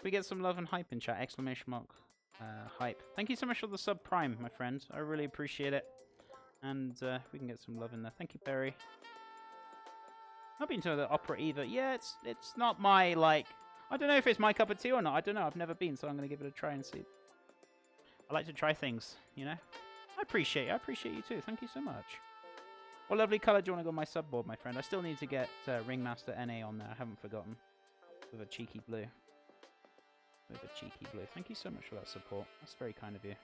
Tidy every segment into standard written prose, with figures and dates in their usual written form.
we get some love and hype in chat? Exclamation mark. Hype. Thank you so much for the sub prime, my friend. I really appreciate it. And we can get some love in there. Thank you, Perry. Not been to the opera either. Yeah, it's not my, like... I don't know if it's my cup of tea or not. I don't know. I've never been, so I'm going to give it a try and see. I like to try things, you know? I appreciate you too. Thank you so much. What lovely colour do you want to go on my sub board, my friend? I still need to get Ringmaster NA on there. I haven't forgotten. With a cheeky blue. Thank you so much for that support. That's very kind of you.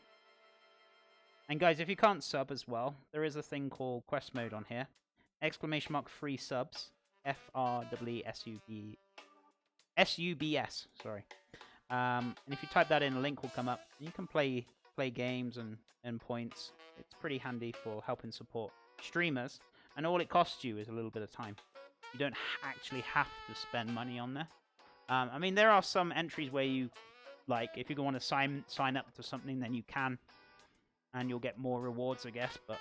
And guys, if you can't sub as well, there is a thing called Quest Mode on here. Exclamation mark free subs. FRWSUBS. Sorry. And if you type that in, a link will come up. You can play games and earn points. It's pretty handy for helping support streamers. And all it costs you is a little bit of time. You don't actually have to spend money on there. I mean, there are some entries where you, like, if you want to sign up to something, then you can. And you'll get more rewards, I guess. But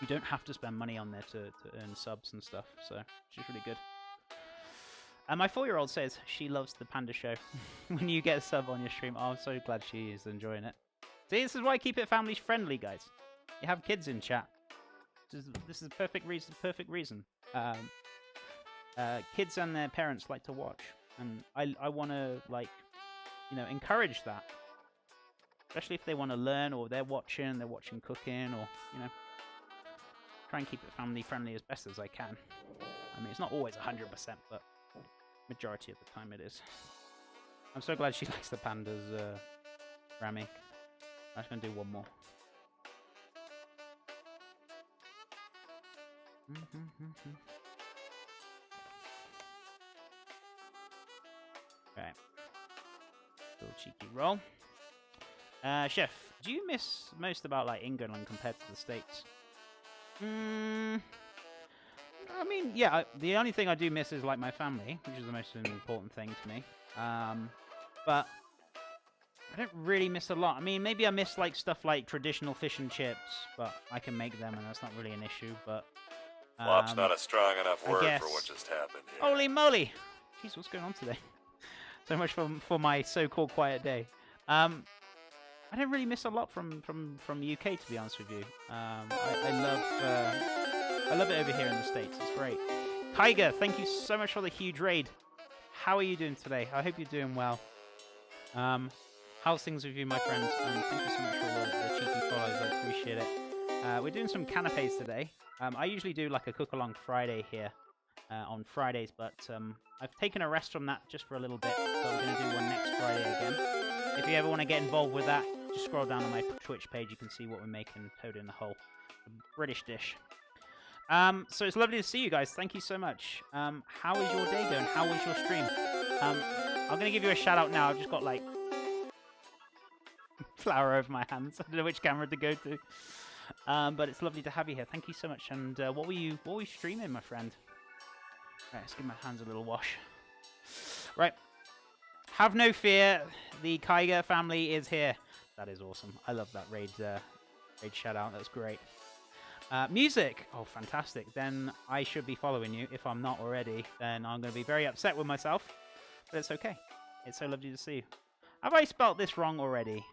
you don't have to spend money on there to earn subs and stuff. So, which is really good. My 4-year-old says she loves the Panda Show. When you get a sub on your stream, oh, I'm so glad she is enjoying it. See, this is why I keep it family friendly, guys. You have kids in chat. This is the perfect reason. Kids and their parents like to watch. And I want to, like, you know, encourage that. Especially if they want to learn, or they're watching cooking, or, you know. Try and keep it family friendly as best as I can. I mean, it's not always 100%, but majority of the time it is. I'm so glad she likes the pandas, Rami. I'm just going to do one more. Okay. Little cheeky roll. Chef, do you miss most about, like, England compared to the States? I mean, yeah, the only thing I do miss is, like, my family, which is the most important thing to me. But I don't really miss a lot. I mean, maybe I miss, like, stuff like traditional fish and chips, but I can make them, and that's not really an issue, but... Flop's not a strong enough word for what just happened here. Holy moly! Jeez, what's going on today? So much for my so-called quiet day. I don't really miss a lot from UK, to be honest with you. I love it over here in the States. It's great. Tiger, thank you so much for the huge raid. How are you doing today? I hope you're doing well. How's things with you, my friends? Thank you so much for the cheeky follows. I appreciate it. We're doing some canapes today. I usually do like a cook-along Friday here on Fridays, but I've taken a rest from that just for a little bit, so we're going to do one next Friday again. If you ever want to get involved with that, just scroll down on my Twitch page. You can see what we're making, Toad in the Hole. A British dish. So it's lovely to see you guys. Thank you so much. How is your day going? How was your stream? I'm going to give you a shout out now. I've just got, like, flour over my hands. I don't know which camera to go to. But it's lovely to have you here. Thank you so much. And what were you streaming, my friend? Right, let's give my hands a little wash. Right. Have no fear. The Kaiga family is here. That is awesome. I love that raid shout out. That's great. Music. Oh, fantastic. Then I should be following you. If I'm not already, then I'm going to be very upset with myself. But it's okay. It's so lovely to see you. Have I spelt this wrong already?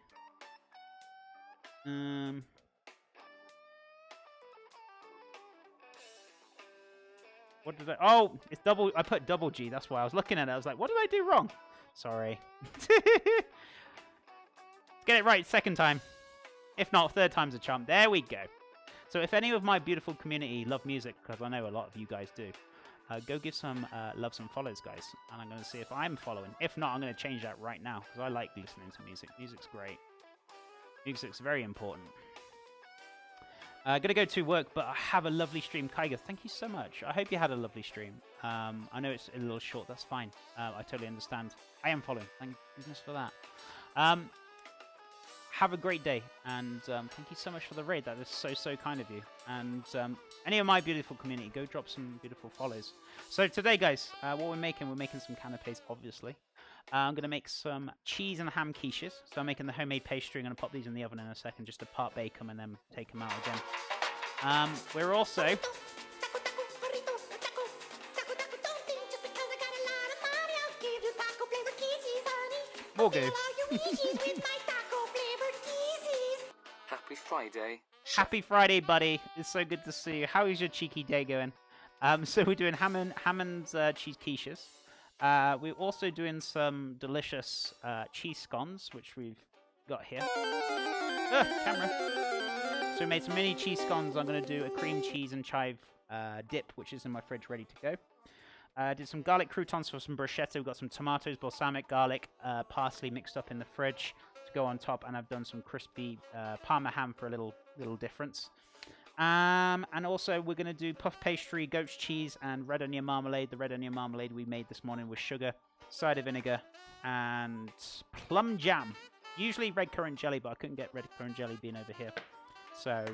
What did I... Oh, it's double... I put double G. That's why I was looking at it. I was like, what did I do wrong? Sorry. Get it right second time. If not, third time's a charm. There we go. So if any of my beautiful community love music, because I know a lot of you guys do, go give some love, some follows, guys. And I'm going to see if I'm following. If not, I'm going to change that right now, because I like listening to music. Music's great. Music's very important. Going to go to work, but I have a lovely stream. Kaiga, thank you so much. I hope you had a lovely stream. I know it's a little short. That's fine. I totally understand. I am following. Thank goodness for that. Have a great day, and thank you so much for the raid. That is so kind of you. And any of my beautiful community, go drop some beautiful follows. So today, guys, what we're making some canapes, obviously. I'm going to make some cheese and ham quiches. So I'm making the homemade pastry. I'm going to pop these in the oven in a second just to part bake them and then take them out again. We're also... More goo. Happy Friday. Happy Friday, buddy. It's so good to see you. How is your cheeky day going? So we're doing Hammond's cheese quiches. We're also doing some delicious cheese scones, which we've got here. Camera. So we made some mini cheese scones. I'm going to do a cream cheese and chive dip, which is in my fridge ready to go. Did some garlic croutons for some bruschetta. We've got some tomatoes, balsamic, garlic, parsley mixed up in the fridge to go on top. And I've done some crispy Parma ham for a little difference. And also we're going to do puff pastry, goat's cheese, and red onion marmalade. The red onion marmalade we made this morning with sugar, cider vinegar, and plum jam. Usually red currant jelly, but I couldn't get red currant jelly being over here. So,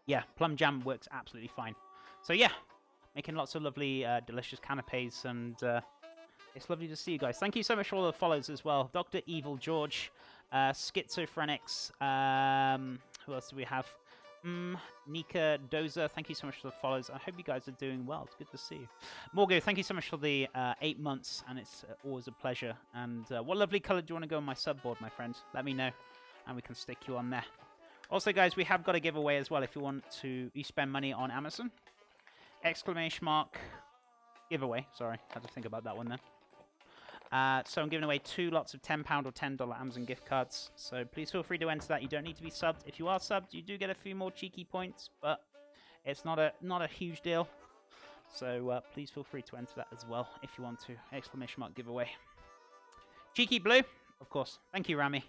yeah, plum jam works absolutely fine. So, yeah, making lots of lovely, delicious canapes, and it's lovely to see you guys. Thank you so much for all the follows as well. Dr. Evil George, Schizophrenics, who else do we have? Nika Dozer, thank you so much for the follows. I hope you guys are doing well. It's good to see you. Morgo, thank you so much for the 8 months, and it's always a pleasure. And what lovely colour do you want to go on my sub board, my friend? Let me know, and we can stick you on there. Also, guys, we have got a giveaway as well if you want to spend money on Amazon. ! Giveaway. Sorry, had to think about that one then. So I'm giving away 2 lots of £10 or $10 Amazon gift cards. So please feel free to enter that. You don't need to be subbed. If you are subbed, you do get a few more cheeky points, but it's not a huge deal. So please feel free to enter that as well if you want to. ! Giveaway. Cheeky Blue, of course. Thank you, Rami.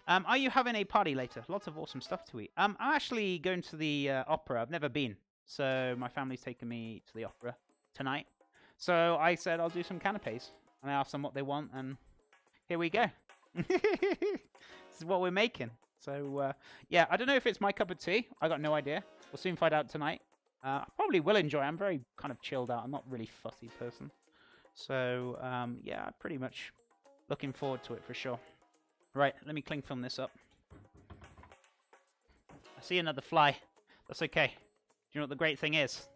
Are you having a party later? Lots of awesome stuff to eat. I'm actually going to the opera. I've never been. So my family's taking me to the opera tonight. So I said I'll do some canapes. And I asked them what they want, and here we go. This is what we're making. So, yeah, I don't know if it's my cup of tea. I got no idea. We'll soon find out tonight. I probably will enjoy it. I'm very kind of chilled out. I'm not really fussy person. So, yeah, pretty much looking forward to it for sure. Right, let me cling film this up. I see another fly. That's okay. Do you know what the great thing is?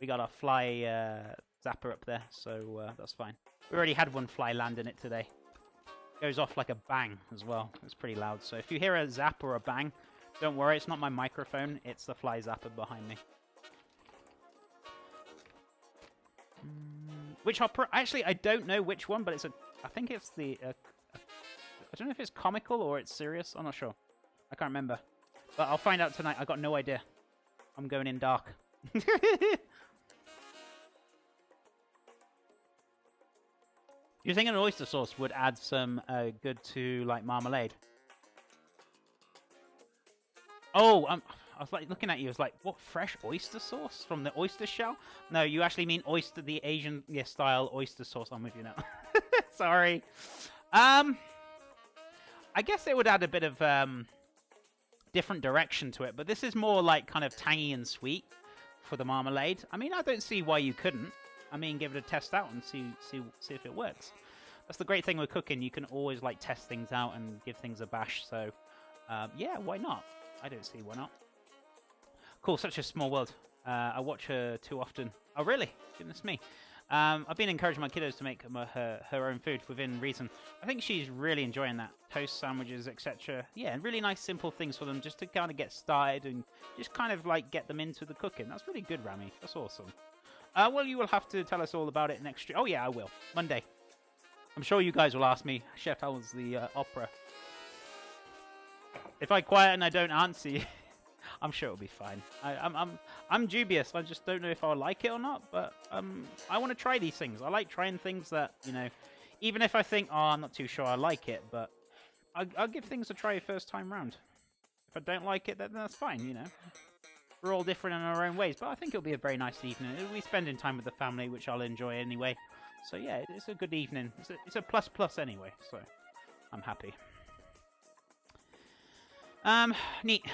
We got our fly zapper up there, so that's fine. We already had one fly land in it today. Goes off like a bang as well. It's pretty loud. So if you hear a zap or a bang, don't worry, it's not my microphone. It's the fly zapper behind me. Which opera? Actually, I don't know which one, but it's I think it's the... I don't know if it's comical or it's serious. I'm not sure. I can't remember. But I'll find out tonight. I got no idea. I'm going in dark. You think an oyster sauce would add some good to like marmalade? Oh, I was like looking at you. I was like, what, fresh oyster sauce from the oyster shell? No, you actually mean oyster, the Asian style oyster sauce. I'm with you now. Sorry. I guess it would add a bit of different direction to it, but this is more like kind of tangy and sweet for the marmalade. I mean, I don't see why you couldn't. I mean, give it a test out and see if it works. That's the great thing with cooking. You can always like test things out and give things a bash. So, yeah, why not? I don't see why not. Cool, such a small world. I watch her too often. Oh, really? Goodness me. I've been encouraging my kiddos to make her own food within reason. I think she's really enjoying that. Toast, sandwiches, etc. Yeah, and really nice simple things for them just to kind of get started and just kind of like get them into the cooking. That's really good, Rami. That's awesome. Well, you will have to tell us all about it next year. Oh, yeah, I will. Monday. I'm sure you guys will ask me, Chef, how was the opera? If I quiet and I don't answer you, I'm sure it'll be fine. I'm dubious. I just don't know if I'll like it or not, but I want to try these things. I like trying things that, you know, even if I think, oh, I'm not too sure I like it, but I'll give things a try first time round. If I don't like it, then that's fine, you know. We're all different in our own ways, but I think it'll be a very nice evening. We'll be spending time with the family, which I'll enjoy anyway. So yeah, it's a good evening. It's a plus anyway, so I'm happy. Neat.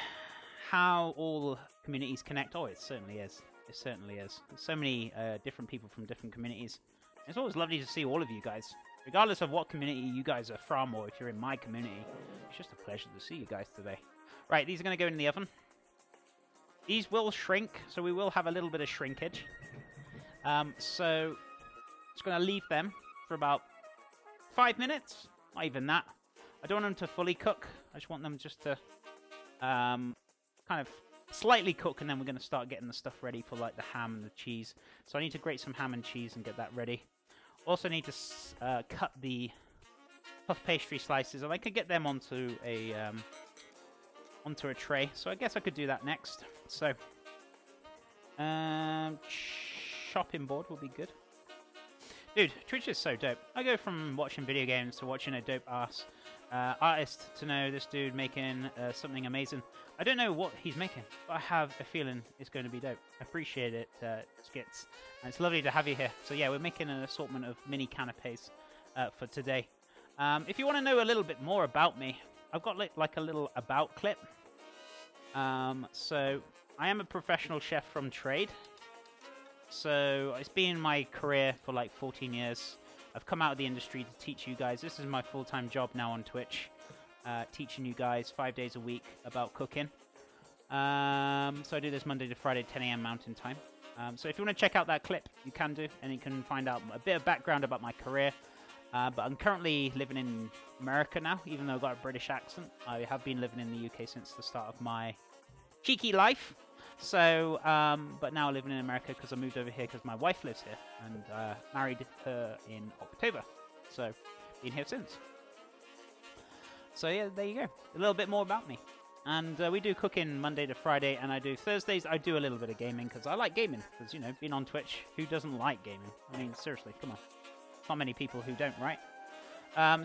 How all communities connect. Oh, it certainly is. It certainly is. There's so many different people from different communities. It's always lovely to see all of you guys. Regardless of what community you guys are from, or if you're in my community, it's just a pleasure to see you guys today. Right, these are going to go in the oven. These will shrink, so we will have a little bit of shrinkage. So just going to leave them for about 5 minutes. Not even that. I don't want them to fully cook. I just want them just to kind of slightly cook, and then we're going to start getting the stuff ready for like the ham and the cheese. So I need to grate some ham and cheese and get that ready. Also need to cut the puff pastry slices, and I could get them onto a tray. So I guess I could do that next. So chopping board will be good. Dude, Twitch is so dope. I go from watching video games to watching a dope ass artist to know this dude making something amazing. I don't know what he's making, but I have a feeling it's going to be dope. I appreciate it, Skits. And it's lovely to have you here. So yeah, we're making an assortment of mini canapes for today. If you want to know a little bit more about me, I've got like a little about clip. So I am a professional chef from trade. So it's been my career for like 14 years. I've come out of the industry to teach you guys. This is my full-time job now on Twitch, teaching you guys 5 days a week about cooking. So I do this Monday to Friday, 10 a.m. Mountain Time. So if you want to check out that clip, you can do, and you can find out a bit of background about my career. But I'm currently living in America now, even though I've got a British accent. I have been living in the UK since the start of my cheeky life. So, but now living in America because I moved over here because my wife lives here and married her in October. So, been here since. So yeah, there you go. A little bit more about me. And we do cooking Monday to Friday, and I do Thursdays. I do a little bit of gaming because I like gaming. Because, you know, being on Twitch, who doesn't like gaming? I mean, seriously, come on. Not many people who don't, right?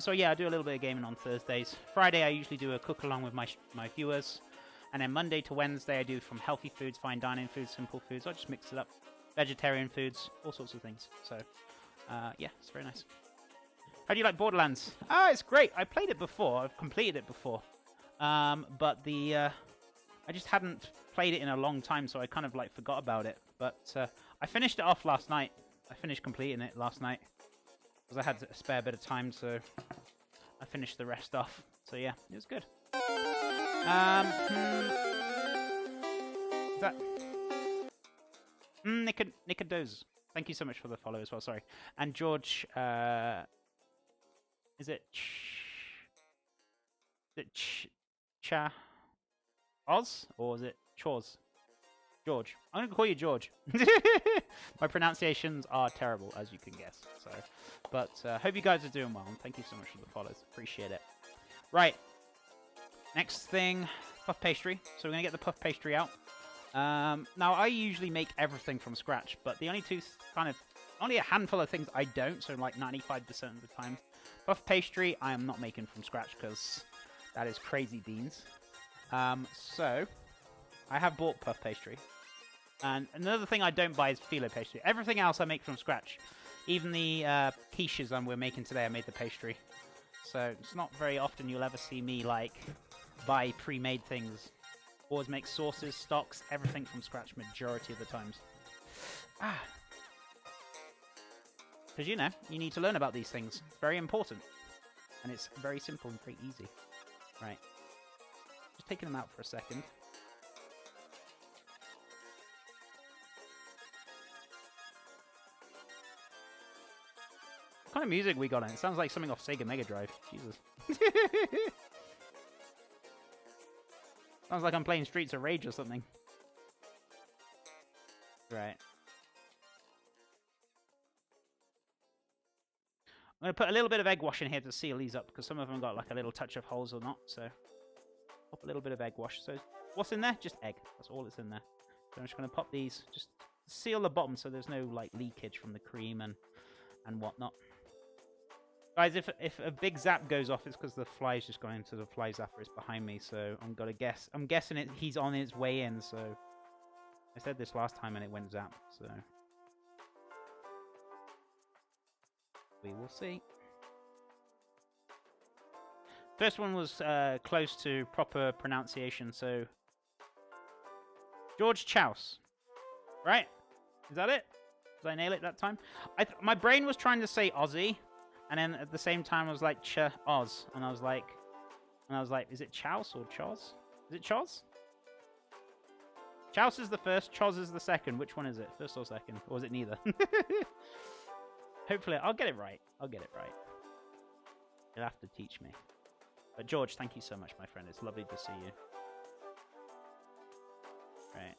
So yeah, I do a little bit of gaming on Thursdays. Friday, I usually do a cook along with my viewers. And then Monday to Wednesday, I do from healthy foods, fine dining foods, simple foods. I just mix it up. Vegetarian foods, all sorts of things. So, yeah, it's very nice. How do you like Borderlands? Oh, it's great. I played it before. I've completed it before. But I just hadn't played it in a long time, so I kind of like forgot about it. But I finished it off last night. I finished completing it last night because I had a spare bit of time, so I finished the rest off. So yeah, it was good. Is that Nicodos? Thank you so much for the follow as well. Sorry, and George. Is it Cha Oz or is it Chores? George. I'm gonna call you George. My pronunciations are terrible, as you can guess. So, but hope you guys are doing well, and thank you so much for the follows. Appreciate it. Right. Next thing, puff pastry. So we're going to get the puff pastry out. Now, I usually make everything from scratch, but the only only a handful of things I don't, so like 95% of the time. Puff pastry, I am not making from scratch because that is crazy beans. So, I have bought puff pastry. And another thing I don't buy is phyllo pastry. Everything else I make from scratch. Even the quiches we're making today, I made the pastry. So, it's not very often you'll ever see me, like, buy pre-made things. Always make sauces, stocks, everything from scratch majority of the times. Because, you know, you need to learn about these things. It's very important. And it's very simple and very easy. Right. Just taking them out for a second. What kind of music we got on? It sounds like something off Sega Mega Drive. Jesus. Sounds like I'm playing Streets of Rage or something. Right. I'm going to put a little bit of egg wash in here to seal these up, because some of them got like a little touch of holes or not, so pop a little bit of egg wash. So what's in there? Just egg. That's all that's in there. So I'm just going to pop these, just seal the bottom so there's no like leakage from the cream and whatnot. Guys, if a big zap goes off, it's because the fly's just gone into the fly zapper. It's behind me, so I'm guessing he's on his way in, so I said this last time and it went zap, so we will see. First one was close to proper pronunciation, so George Chouse, right? Is that it? Did I nail it that time? My brain was trying to say Aussie, and then at the same time I was like Oz, and I was like, is it Chouse or Choz? Is it Choz? Chouse is the first, Choz is the second. Which one is it? First or second? Or is it neither? Hopefully, I'll get it right. I'll get it right. You'll have to teach me. But George, thank you so much, my friend. It's lovely to see you. Right.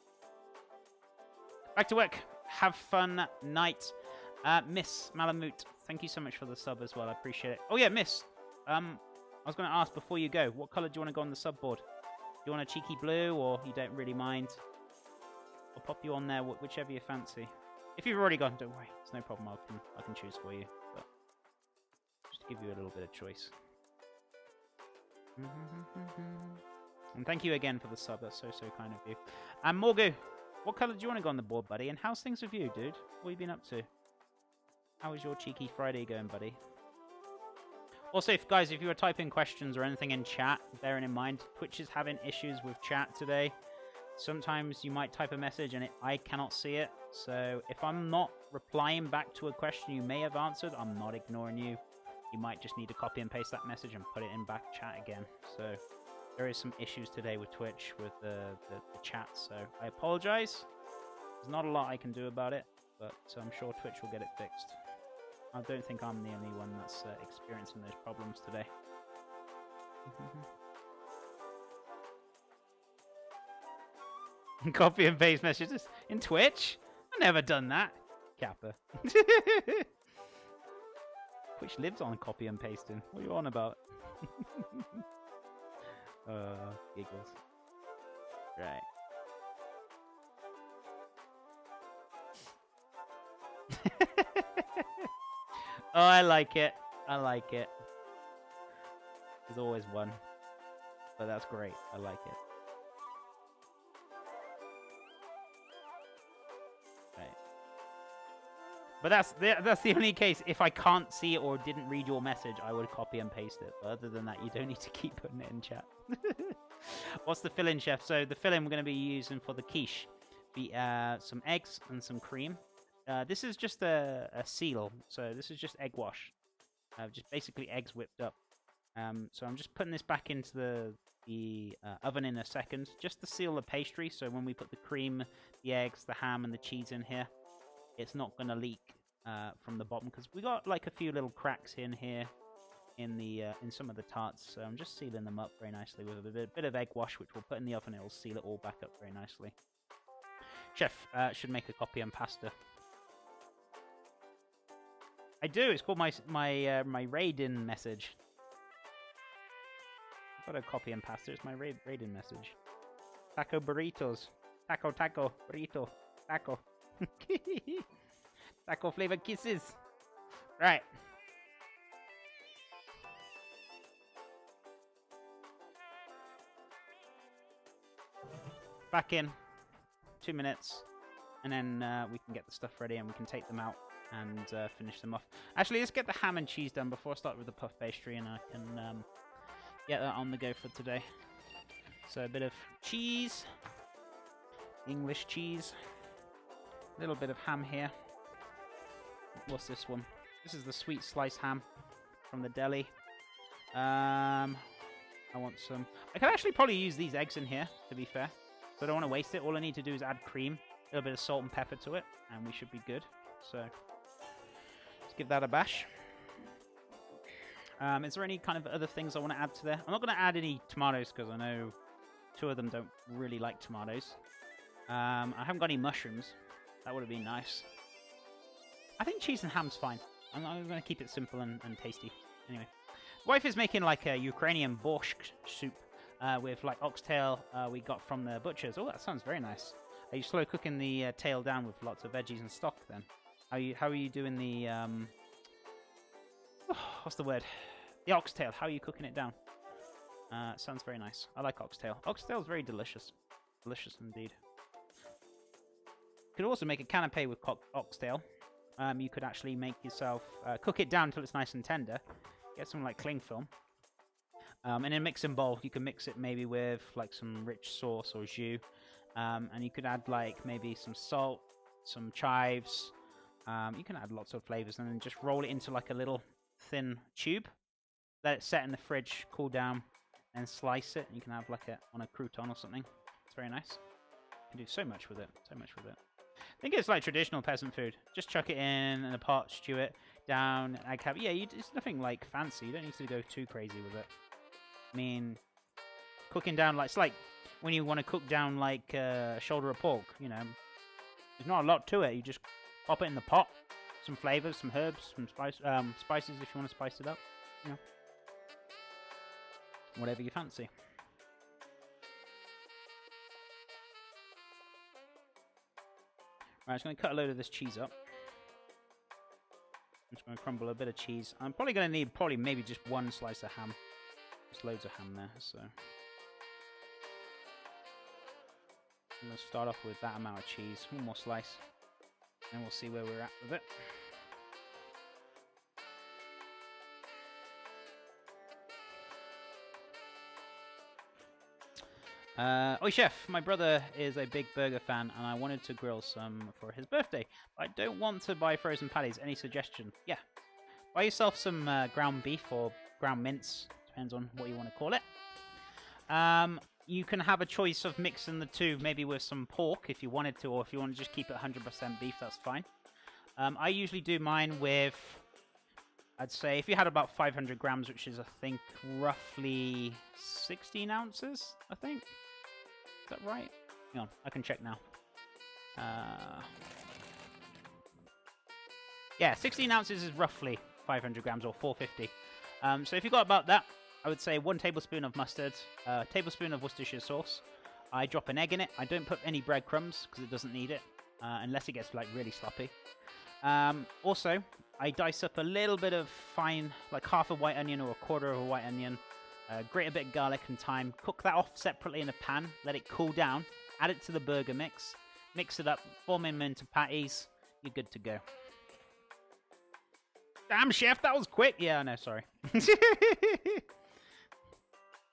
Back to work. Have fun night. Miss Malamute, thank you so much for the sub as well. I appreciate it. Oh yeah, Miss. I was going to ask before you go, what color do you want to go on the sub board? Do you want a cheeky blue, or you don't really mind? I'll pop you on there, whichever you fancy. If you've already gone, don't worry. It's no problem. I can choose for you. But just to give you a little bit of choice. And thank you again for the sub. That's so kind of you. And Morgu, what color do you want to go on the board, buddy? And how's things with you, dude? What have you been up to? How is your cheeky Friday going, buddy? Also, guys, if you were typing questions or anything in chat, bearing in mind, Twitch is having issues with chat today. Sometimes you might type a message and I cannot see it. So if I'm not replying back to a question you may have answered, I'm not ignoring you. You might just need to copy and paste that message and put it in back chat again. So there is some issues today with Twitch, with the chat. So I apologize. There's not a lot I can do about it, but I'm sure Twitch will get it fixed. I don't think I'm the only one that's experiencing those problems today. Copy and paste messages in Twitch? I've never done that. Kappa. Twitch lives on copy and pasting. What are you on about? Giggles. Right. Oh, I like it. I like it. There's always one. But that's great. I like it. Right. But that's the only case. If I can't see it or didn't read your message, I would copy and paste it. But other than that, you don't need to keep putting it in chat. What's the filling, chef? So the filling we're going to be using for the quiche be some eggs and some cream. This is just a seal, so this is just egg wash. Just basically eggs whipped up. So I'm just putting this back into the oven in a second, just to seal the pastry, so when we put the cream, the eggs, the ham, and the cheese in here, it's not going to leak from the bottom, because we got like a few little cracks in here in some of the tarts. So I'm just sealing them up very nicely with a bit of egg wash, which we'll put in the oven. It will seal it all back up very nicely. Chef should make a copy and pasta. I do. It's called my raid-in message. I've got a copy and pasta. It's my raid-in message. Taco burritos. Taco burrito. Taco. Taco flavored kisses. Right. Back in. 2 minutes. And then we can get the stuff ready and we can take them out and finish them off. Actually, let's get the ham and cheese done before I start with the puff pastry, and I can get that on the go for today. So a bit of cheese, English cheese, a little bit of ham here. What's this one? This is the sweet sliced ham from the deli. I want some. I can actually probably use these eggs in here, to be fair. So I don't want to waste it. All I need to do is add cream, a little bit of salt and pepper to it, and we should be good. So let's give that a bash. Is there any kind of other things I want to add to there? I'm not going to add any tomatoes because I know 2 of them don't really like tomatoes. I haven't got any mushrooms. That would have been nice. I think cheese and ham's fine. I'm going to keep it simple and tasty. Anyway, wife is making like a Ukrainian borscht soup with like oxtail we got from the butchers. Oh, that sounds very nice. Are you slow cooking the tail down with lots of veggies and stock then? How are you doing the what's the word? The oxtail. How are you cooking it down? Sounds very nice. I like oxtail. Oxtail is very delicious. Delicious indeed. You could also make a canapé with oxtail. You could actually make yourself cook it down until it's nice and tender. Get some like cling film. In a mixing bowl, you can mix it maybe with like some rich sauce or jus. And you could add like maybe some salt, some chives. You can add lots of flavors and then just roll it into like a little thin tube. Let it set in the fridge, cool down, and slice it. You can have like on a crouton or something. It's very nice. You can do so much with it. So much with it. I think it's like traditional peasant food. Just chuck it in a pot, stew it. down. Yeah, it's nothing like fancy. You don't need to go too crazy with it. I mean, cooking down like it's like when you want to cook down like a shoulder of pork. You know, there's not a lot to it. You just pop it in the pot, some flavors, some herbs, some spices if you want to spice it up. You know, whatever you fancy. Right, I'm just going to cut a load of this cheese up. I'm just going to crumble a bit of cheese. I'm probably going to need maybe just one slice of ham. There's loads of ham there, so I'm going to start off with that amount of cheese. One more slice, and we'll see where we're at with it. Oi chef, my brother is a big burger fan and I wanted to grill some for his birthday. I don't want to buy frozen patties. Any suggestion? Yeah. Buy yourself some ground beef or ground mince. Depends on what you want to call it. You can have a choice of mixing the two, maybe with some pork if you wanted to, or if you want to just keep it 100% beef, that's fine. I usually do mine with, I'd say, if you had about 500 grams, which is, I think, roughly 16 ounces, I think. Is that right? Hang on, I can check now. Yeah, 16 ounces is roughly 500 grams or 450. So if you've got about that, I would say 1 tablespoon of mustard, a tablespoon of Worcestershire sauce. I drop an egg in it. I don't put any breadcrumbs because it doesn't need it, unless it gets like really sloppy. Also, I dice up a little bit of fine, like half a white onion or a quarter of a white onion. Grate a bit of garlic and thyme. Cook that off separately in a pan. Let it cool down. Add it to the burger mix. Mix it up. Form them into patties. You're good to go. Damn, chef, that was quick. Yeah, I know, sorry.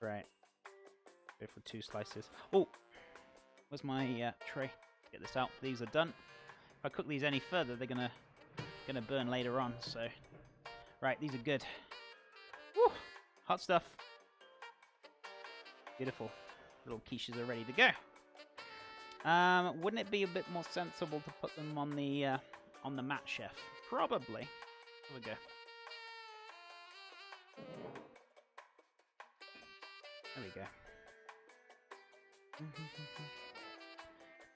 Right. Go for 2 slices. Oh, where's my tray? Get this out. These are done. If I cook these any further, they're gonna burn later on. So, right, these are good. Woo, hot stuff. Beautiful. Little quiches are ready to go. Wouldn't it be a bit more sensible to put them on the mat, chef? Probably. There we go. There we go.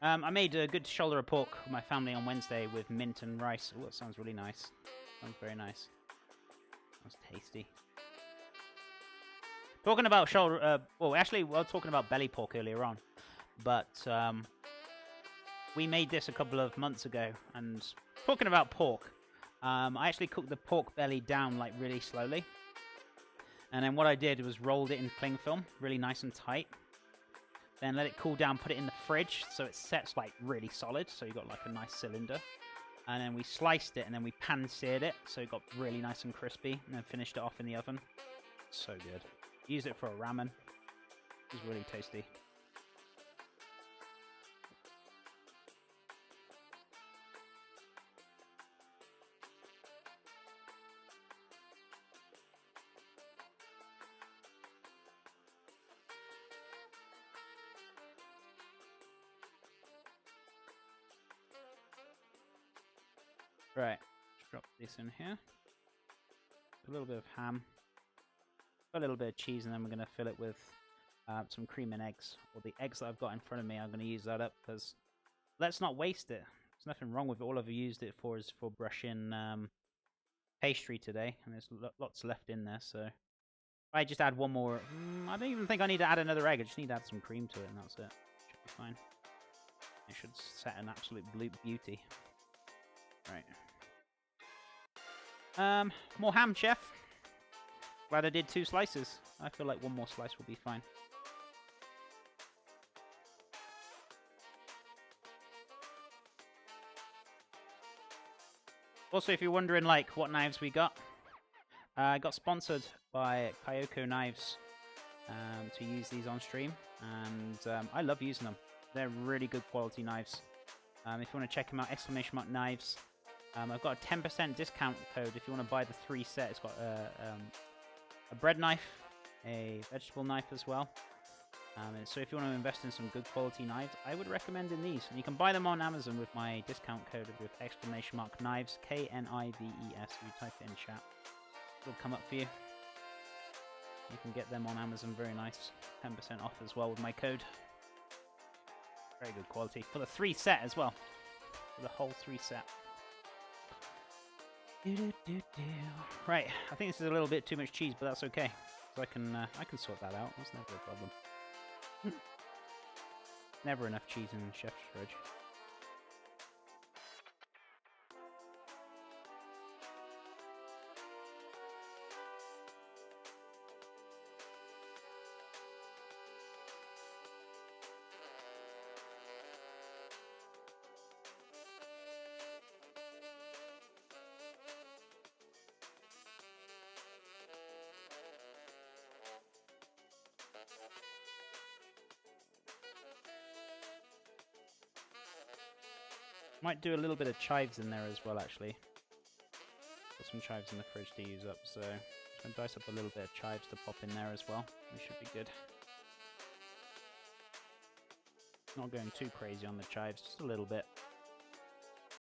I made a good shoulder of pork with my family on Wednesday with mint and rice. Oh, that sounds really nice. Sounds very nice. That's tasty. Talking about shoulder... well, actually, we were talking about belly pork earlier on. But we made this a couple of months ago. And talking about pork, I actually cooked the pork belly down like really slowly. And then what I did was rolled it in cling film, really nice and tight. Then let it cool down, put it in the fridge so it sets like really solid. So you got like a nice cylinder. And then we sliced it and then we pan-seared it so it got really nice and crispy. And then finished it off in the oven. So good. Used it for a ramen. It was really tasty. Right, just drop this in here. A little bit of ham. A little bit of cheese, and then we're going to fill it with some cream and eggs. Or the eggs that I've got in front of me, I'm going to use that up because let's not waste it. There's nothing wrong with it. All I've used it for is for brushing pastry today, and there's lots left in there. So I just add one more. I don't even think I need to add another egg. I just need to add some cream to it, and that's it. Should be fine. It should set an absolute beauty. Right. More ham, chef. Glad I did 2 slices. I feel like one more slice will be fine. Also, if you're wondering, like, what knives we got, I got sponsored by Kyoko Knives to use these on stream, and I love using them. They're really good quality knives. If you want to check them out, !knives. I've got a 10% discount code if you want to buy the 3 set. It's got a bread knife, a vegetable knife as well, And so if you want to invest in some good quality knives, I would recommend in these. And you can buy them on Amazon with my discount code with !knives, KNIVES. You type it in chat, it'll come up for you. You can get them on Amazon, very nice. 10% off as well with my code. Very good quality. For the 3 set as well. For the whole 3 set. Right, I think this is a little bit too much cheese, but that's okay. So I can sort that out. That's never a problem. Never enough cheese in chef's fridge. Might do a little bit of chives in there as well, actually. Got some chives in the fridge to use up, so I'm going to dice up a little bit of chives to pop in there as well. We should be good. Not going too crazy on the chives, just a little bit.